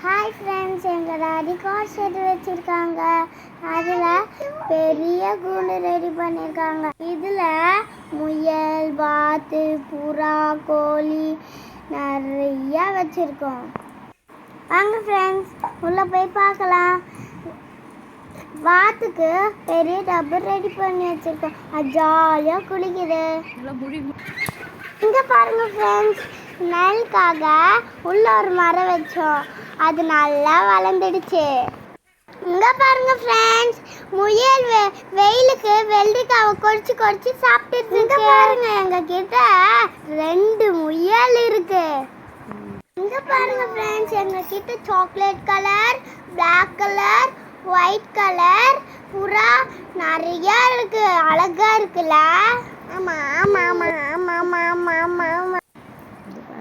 Hi friends, எங்கள் daddy car shed வச்சுருக்காங்க. அதில் பெரிய கூண்டு ரெடி பண்ணியிருக்காங்க. இதில் முயல், வாத்து, புறா, கோழி நிறையா வச்சுருக்கோம். வாங்க ஃப்ரெண்ட்ஸ், உள்ளே போய் பார்க்கலாம். வாத்துக்கு பெரிய டப்பு ரெடி பண்ணி வச்சுருக்கோம். அது ஜாலியாக குளிக்குது. இங்கே பாருங்க ஃப்ரெண்ட்ஸ், நெல்லுக்காக உள்ள ஒரு மரம் வச்சோம். அது நல்லா வளர்ந்துடுச்சு. இங்கே பாருங்க ஃப்ரெண்ட்ஸ், முயல் வெயிலுக்கு வெள்ளரிக்காவை கொடிச்சு சாப்பிட்டுட்டு இருக்கு. பாருங்க, எங்ககிட்ட 2 முயல் இருக்கு. இங்கே பாருங்க ஃப்ரெண்ட்ஸ், எங்ககிட்ட chocolate colour, black colour, white colour புறா நிறைய இருக்கு. அழகா இருக்குல்ல? ஆமா ஆமா ஆமா ஆமா ஆமா ஆமா ஆமா ஆமா.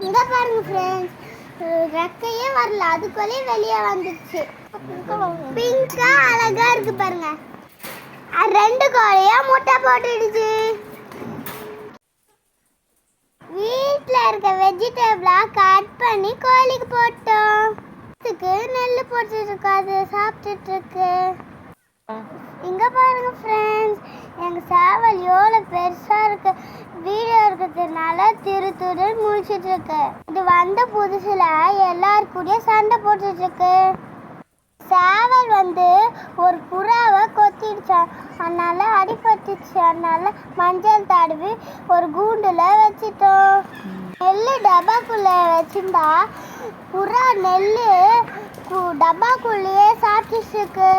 இங்க பாருங்க ஃப்ரெண்ட்ஸ், ரெக்கையே வரல, அதுக்குள்ளே வெளியே வந்துச்சு. பிங்கா அழகா இருக்கு பாருங்க. 2 கோழியா முட்டை போட்டுடுச்சு. வீட்டில் இருக்க வெஜிடபிளா கட் பண்ணி கோழிக்கு போட்டோம். அதுக்கு நெல் போட்டுட்டு இருக்கு, அது சாப்பிட்டுட்டு இருக்கு. இங்க பாருங்க ஃப்ரெண்ட்ஸ், எங்க சேவல் எவ்வளோ பெருசா இருக்கு. வீடியோ இருக்கிறதுனால திரு முழிச்சிட்டு இருக்கு. இது வந்த புதுசுல எல்லாருக்கூடயும் சண்டை போட்டுட்டு இருக்கு. சேவல் ஒரு புறாவை கொத்திடுச்சான், அதனால அடிபட்டுச்சு. அதனால மஞ்சள் தடவி ஒரு கூண்டுல வச்சிட்டோம். நெல்லு டப்பாக்குள்ள வச்சிருந்தா புறா நெல்லு டப்பாக்குள்ளேயே சாப்பிட்டுட்டு இருக்கு.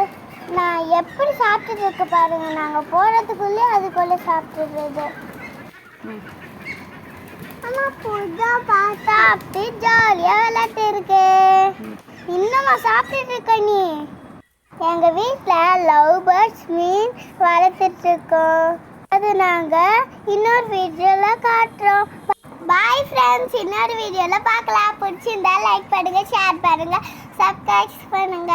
நான் எப்படி சாப்பிட்டுட்டு இருக்கு பாருங்க. நாங்கள் போகிறதுக்குள்ளே அதுக்குள்ளே சாப்பிட்டுடுறது. ஆனால் புதா பார்த்தா அப்படி ஜாலியாக விளையாட்டு இருக்கு. இன்னுமா சாப்பிட்டுட்டு இருக்க நீ? எங்கள் வீட்டில் லவ் பேர்ட்ஸ் மீன் வளர்த்துட்டு இருக்கோம். அது நாங்கள் இன்னொரு வீடியோவில் காட்டுறோம். பாய் ஃப்ரெண்ட்ஸ், இன்னொரு வீடியோவில் பார்க்கலாம். பிடிச்சிருந்தா லைக் பண்ணுங்க, ஷேர் பண்ணுங்க, சப்ஸ்கிரைப் பண்ணுங்க.